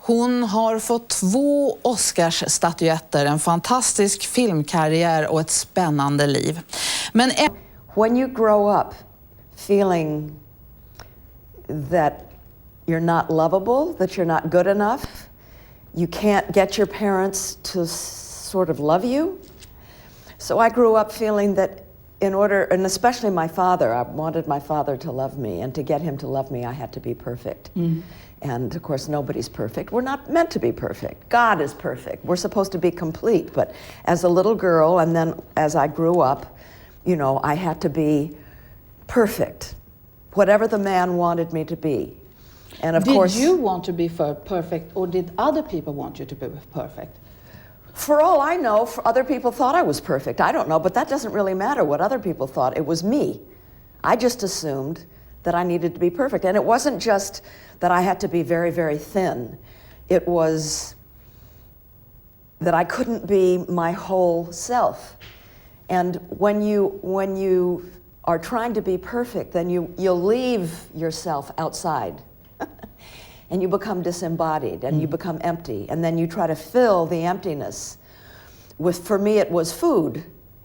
Hon har fått 2 Oscarsstatyetter, en fantastisk filmkarriär och ett spännande liv. Men when you grow up feeling that you're not lovable, that you're not good enough, you can't get your parents to sort of love you. So I grew up feeling that in order, and especially my father, I wanted my father to love me, and to get him to love me, I had to be perfect. And of course, nobody's perfect. We're not meant to be perfect. God is perfect. We're supposed to be complete. But as a little girl, and then as I grew up, you know, I had to be perfect, whatever the man wanted me to be. And of course, did you want to be perfect, or did other people want you to be perfect? For all I know, other people thought I was perfect. I don't know, but that doesn't really matter what other people thought. It was me. I just assumed that I needed to be perfect. And it wasn't just that I had to be very, very thin. It was that I couldn't be my whole self. And when you are trying to be perfect, then you'll leave yourself outside. And you become disembodied, and you become empty, and then you try to fill the emptiness with, for me it was food.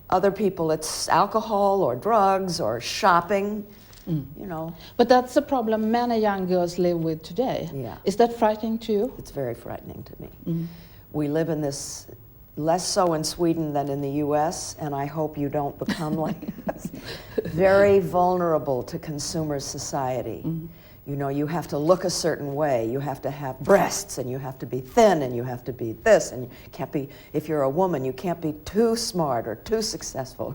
Other people it's alcohol or drugs or shopping, you know. But that's a problem many young girls live with today. Yeah. Is that frightening to you? It's very frightening to me. We live in this, less so in Sweden than in the US, and I hope you don't become like us. Very vulnerable to consumer society. You know, you have to look a certain way, you have to have breasts, and you have to be thin, and you have to be this, and you can't be, if you're a woman, you can't be too smart or too successful.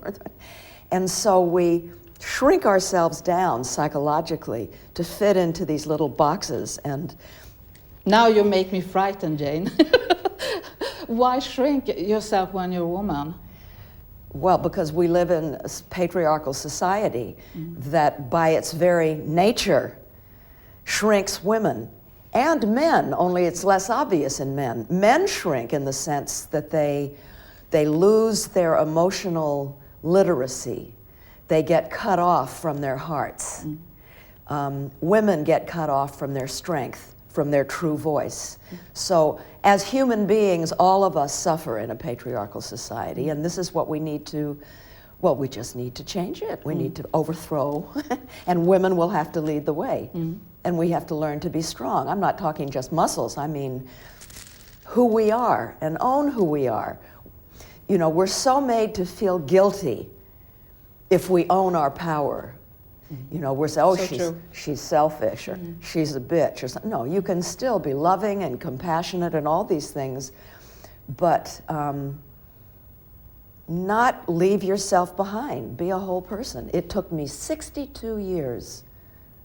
And so we shrink ourselves down psychologically to fit into these little boxes. And now you make me frightened, Jane. Why shrink yourself when you're a woman? Well, because we live in a patriarchal society that by its very nature shrinks women and men, only it's less obvious in men. Men shrink in the sense that they lose their emotional literacy. They get cut off from their hearts. Women get cut off from their strength, from their true voice. So as human beings, all of us suffer in a patriarchal society, and this is what we need to, well, we just need to change it. We need to overthrow, and women will have to lead the way. And we have to learn to be strong. I'm not talking just muscles, I mean who we are and own who we are. You know, we're so made to feel guilty if we own our power. You know, we're saying, oh, she's selfish, or she's a bitch, or something. No, you can still be loving and compassionate and all these things, but not leave yourself behind. Be a whole person. It took me 62 years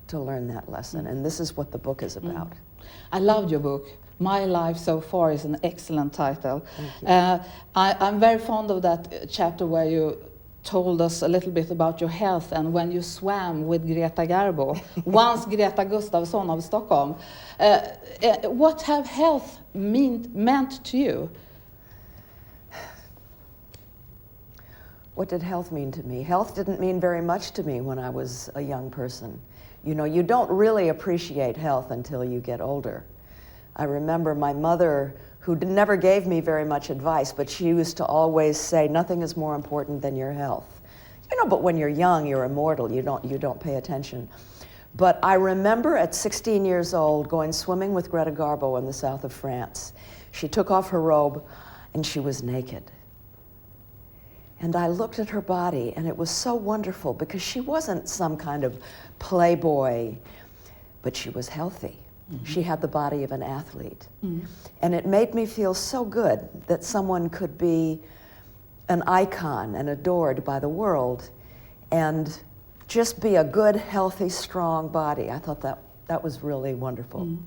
to learn that lesson, and this is what the book is about. I loved your book. My Life So Far is an excellent title. I'm very fond of that chapter where you told us a little bit about your health and when you swam with Greta Garbo, once Greta Gustafsson of Stockholm. What have health meant to you? What did health mean to me? Health didn't mean very much to me when I was a young person. You know, you don't really appreciate health until you get older. I remember my mother, who never gave me very much advice, but she used to always say, nothing is more important than your health. You know, but when you're young, you're immortal, you don't pay attention. But I remember at 16 years old going swimming with Greta Garbo in the south of France. She took off her robe and she was naked. And I looked at her body, and it was so wonderful because she wasn't some kind of playboy, but she was healthy. She had the body of an athlete. And it made me feel so good that someone could be an icon and adored by the world and just be a good, healthy, strong body. I thought that was really wonderful.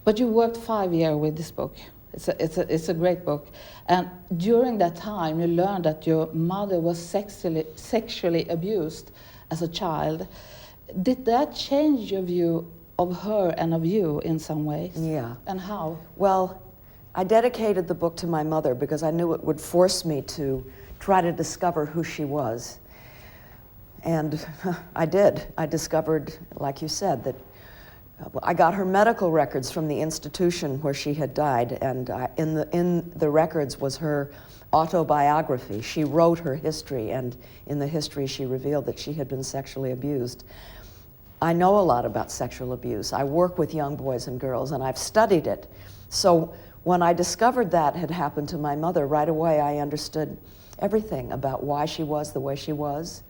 But you worked 5 years with this book. It's a great book. And during that time, you learned that your mother was sexually abused as a child. Did that change your view of her and of you in some ways? Yeah. And how? Well, I dedicated the book to my mother because I knew it would force me to try to discover who she was. And I did. I discovered, like you said, that I got her medical records from the institution where she had died, and in the records was her autobiography. She wrote her history, and in the history she revealed that she had been sexually abused. I know a lot about sexual abuse. I work with young boys and girls, and I've studied it. So when I discovered that had happened to my mother, right away I understood everything about why she was the way she was,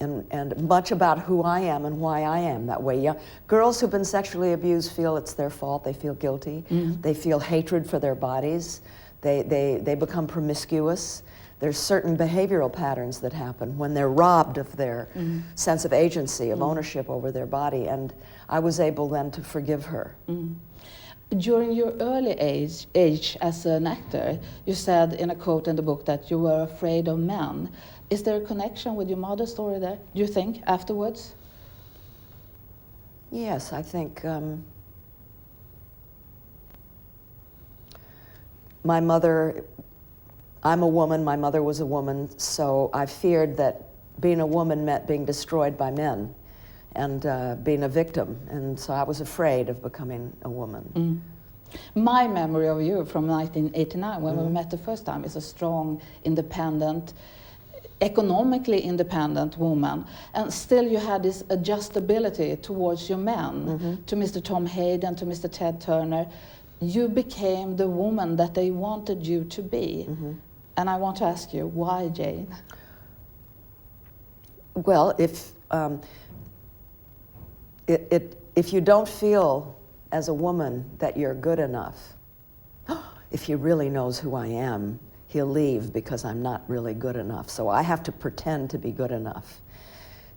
and much about who I am and why I am that way. Girls who've been sexually abused feel it's their fault. They feel guilty. They feel hatred for their bodies. They become promiscuous. There's certain behavioral patterns that happen when they're robbed of their sense of agency, of ownership over their body, and I was able then to forgive her. During your early age as an actor, you said in a quote in the book that you were afraid of men. Is there a connection with your mother's story there, do you think, afterwards? Yes, I think my mother, I'm a woman, my mother was a woman, so I feared that being a woman meant being destroyed by men and being a victim, and so I was afraid of becoming a woman. My memory of you from 1989, when we met the first time, is a strong, independent, economically independent woman, and still you had this adjustability towards your men, to Mr. Tom Hayden, to Mr. Ted Turner. You became the woman that they wanted you to be. And I want to ask you, why, Jane? Well, if you don't feel as a woman that you're good enough, if he really knows who I am, he'll leave because I'm not really good enough. So I have to pretend to be good enough.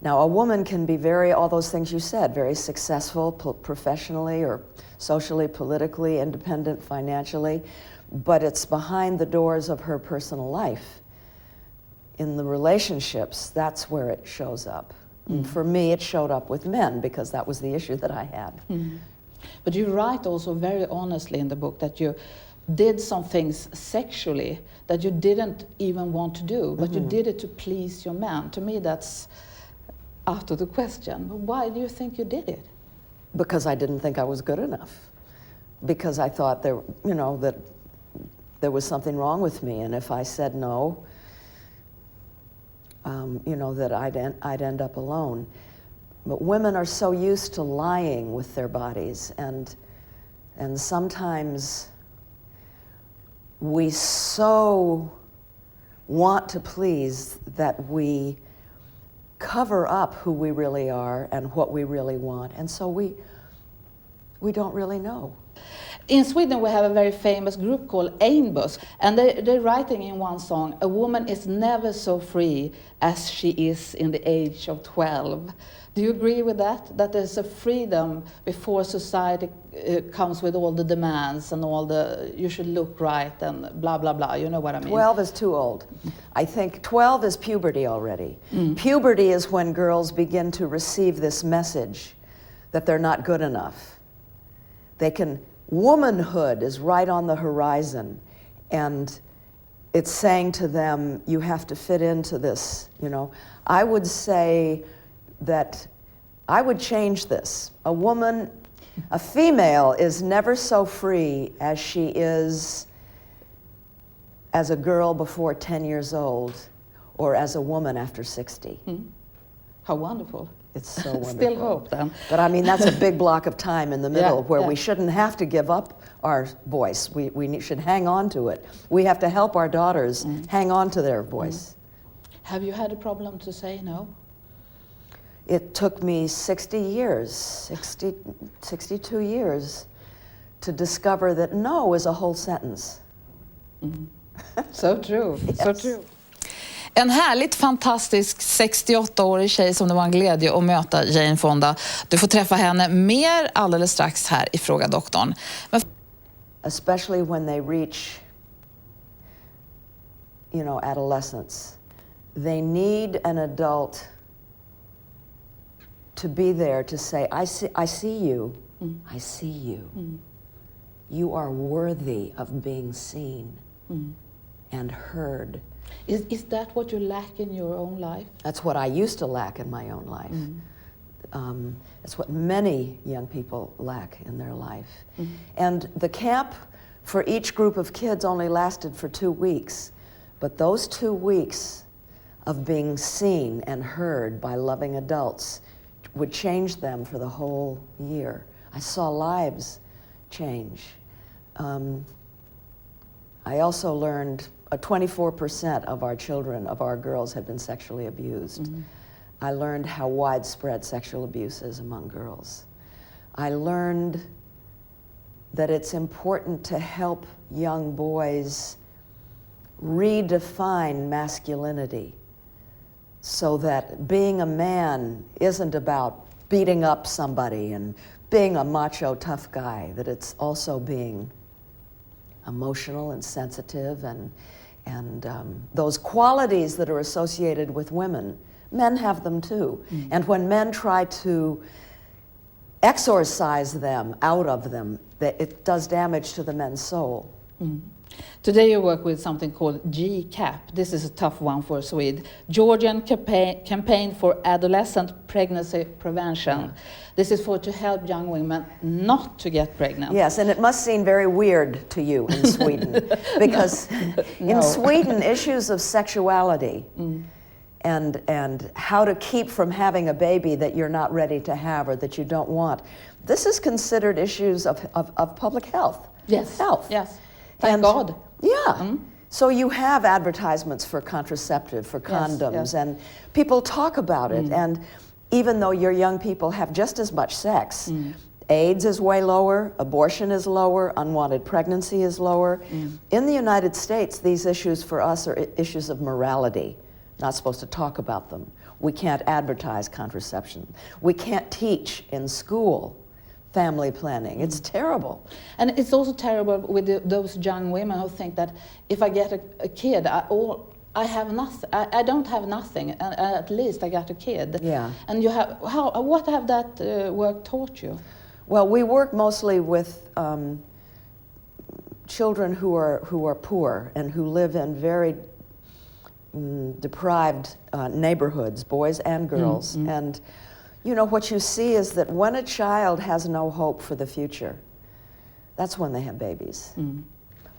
Now, a woman can be all those things you said, very successful professionally or socially, politically, independent financially, but it's behind the doors of her personal life. In the relationships, that's where it shows up. And for me, it showed up with men because that was the issue that I had. But you write also very honestly in the book that you did some things sexually that you didn't even want to do, but you did it to please your man. To me, that's out of the question. Why do you think you did it? Because I didn't think I was good enough. Because I thought that there was something wrong with me, and if I said no, that I'd end up alone. But women are so used to lying with their bodies, and sometimes we so want to please that we cover up who we really are and what we really want, and so we don't really know. In Sweden, we have a very famous group called Ainbus, and they're writing in one song, "A woman is never so free as she is in the age of 12." Do you agree with that? That there's a freedom before society comes with all the demands and all the, you should look right and blah, blah, blah, you know what I mean? 12 is too old. I think 12 is puberty already. Puberty is when girls begin to receive this message that they're not good enough. Womanhood is right on the horizon, and it's saying to them, you have to fit into this, I would say that I would change this. A female is never so free as she is as a girl before 10 years old or as a woman after 60. How wonderful. It's so wonderful. Still hope then. But I mean, that's a big block of time in the middle where we shouldn't have to give up our voice. We should hang on to it. We have to help our daughters hang on to their voice. Have you had a problem to say no? It took me 62 years to discover that no is a whole sentence. So true, so true. En härligt fantastisk 68-årig tjej som det var en glädje att möta, Jane Fonda. Du får träffa henne mer alldeles strax här i Fråga Doktorn. Especially when they reach, adolescence. They need an adult to be there to say, I see you. I see you. You are worthy of being seen and heard. Is that what you lack in your own life? That's what I used to lack in my own life. It's what many young people lack in their life. And the camp for each group of kids only lasted for 2 weeks. But those 2 weeks of being seen and heard by loving adults would change them for the whole year. I saw lives change. I also learned 24% of our children, of our girls, had been sexually abused. I learned how widespread sexual abuse is among girls. I learned that it's important to help young boys redefine masculinity so that being a man isn't about beating up somebody and being a macho tough guy, that it's also being emotional and sensitive and those qualities that are associated with women. Men have them too. And when men try to exorcise them out of them, it does damage to the men's soul. Today you work with something called GCAP. This is a tough one for a Swede. Georgian Campaign for Adolescent Pregnancy Prevention. This is to help young women not to get pregnant. Yes, and it must seem very weird to you in Sweden, because in Sweden, issues of sexuality and how to keep from having a baby that you're not ready to have or that you don't want, this is considered issues of public health. Yes. Health. Yes. Thank God. Yeah. So you have advertisements for contraceptive, for condoms, and people talk about it. And even though your young people have just as much sex, AIDS is way lower, abortion is lower, unwanted pregnancy is lower. In the United States, these issues for us are issues of morality. Not supposed to talk about them. We can't advertise contraception. We can't teach in school family planning. It's terrible. And it's also terrible with those young women who think that if I get a kid, I have nothing. I don't have nothing, and at least I got a kid. Yeah. And you have what have that work taught you? Well, we work mostly with children who are poor and who live in very deprived neighborhoods, boys and girls. And you know, what you see is that when a child has no hope for the future, that's when they have babies.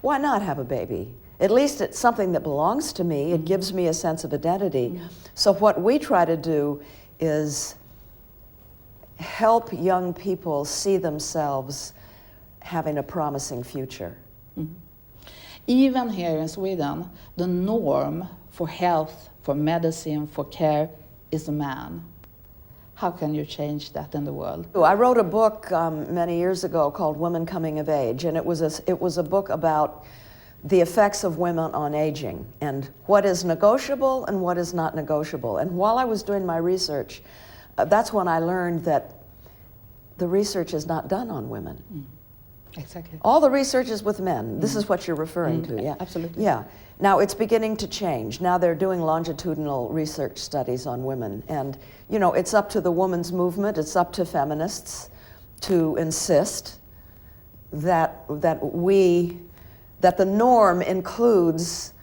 Why not have a baby? At least it's something that belongs to me. It gives me a sense of identity. So what we try to do is help young people see themselves having a promising future. Even here in Sweden, the norm for health, for medicine, for care is a man. How can you change that in the world? I wrote a book many years ago called Women Coming of Age, and it was a book about the effects of women on aging and what is negotiable and what is not negotiable. And while I was doing my research, that's when I learned that the research is not done on women. Exactly. All the research is with men. This is what you're referring to, yeah? Absolutely. Yeah. Now, it's beginning to change. Now they're doing longitudinal research studies on women. And, you know, it's up to the women's movement, it's up to feminists to insist that the norm includes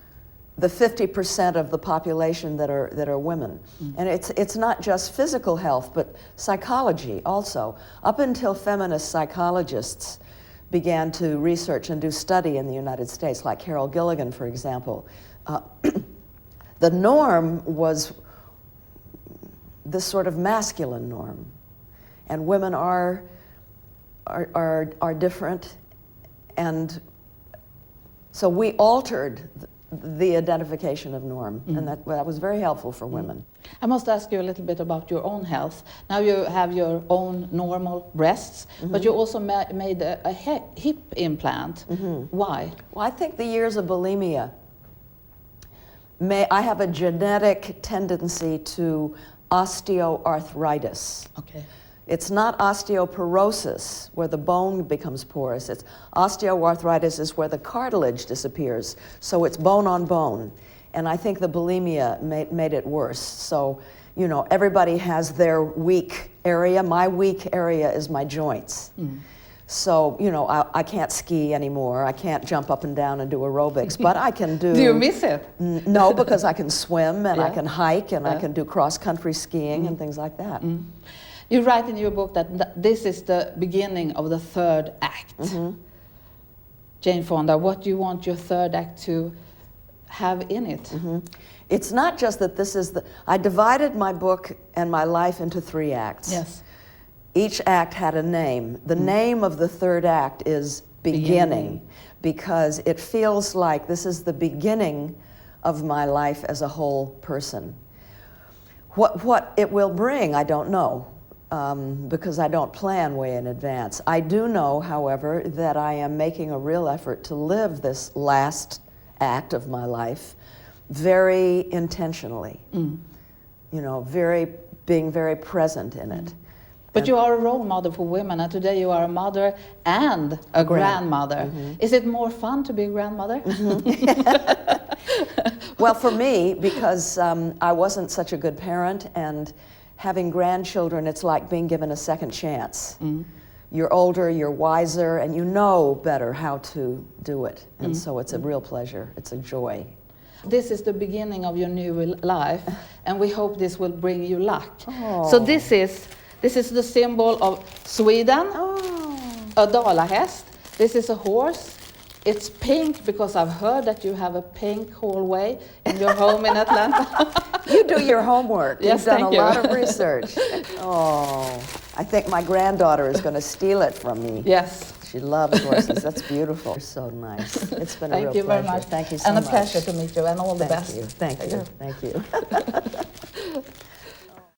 the 50% of the population that are women. And it's not just physical health, but psychology also. Up until feminist psychologists began to research and do study in the United States, like Carol Gilligan, for example, the norm was this sort of masculine norm, and women are different, and so we altered the identification of norm, and that was very helpful for women. I must ask you a little bit about your own health. Now you have your own normal breasts, but you also made a hip implant. Why? Well, I think the years of bulimia, I have a genetic tendency to osteoarthritis. Okay. It's not osteoporosis, where the bone becomes porous. It's osteoarthritis is where the cartilage disappears. So it's bone on bone. And I think the bulimia made it worse. So, you know, everybody has their weak area. My weak area is my joints. So, you know, I can't ski anymore. I can't jump up and down and do aerobics, but I can do... Do you miss it? No, because I can swim and I can hike and I can do cross-country skiing and things like that. You write in your book that this is the beginning of the third act. Jane Fonda, what do you want your third act to have in it? It's not just that this is I divided my book and my life into 3 acts. Yes. Each act had a name. The name of the third act is Beginning, because it feels like this is the beginning of my life as a whole person. What it will bring, I don't know, because I don't plan way in advance. I do know, however, that I am making a real effort to live this last act of my life very intentionally. You know, being very present in it. But you are a role model for women, and today you are a mother and a grandmother. Is it more fun to be a grandmother? Well, for me, because I wasn't such a good parent, and having grandchildren, it's like being given a second chance. You're older, you're wiser, and you know better how to do it. And so it's a real pleasure. It's a joy. This is the beginning of your new life, and we hope this will bring you luck. Oh. So this is the symbol of Sweden, a dalahäst. This is a horse. It's pink because I've heard that you have a pink hallway in your home in Atlanta. You do your homework. Yes, You've done thank a you. lot of research. Oh, I think my granddaughter is going to steal it from me. Yes. She loves horses. That's beautiful. You're so nice. It's been a real Thank you very pleasure. much. Thank you so And much. a pleasure to meet you, and all the Thank best. you. Thank you. Thank you.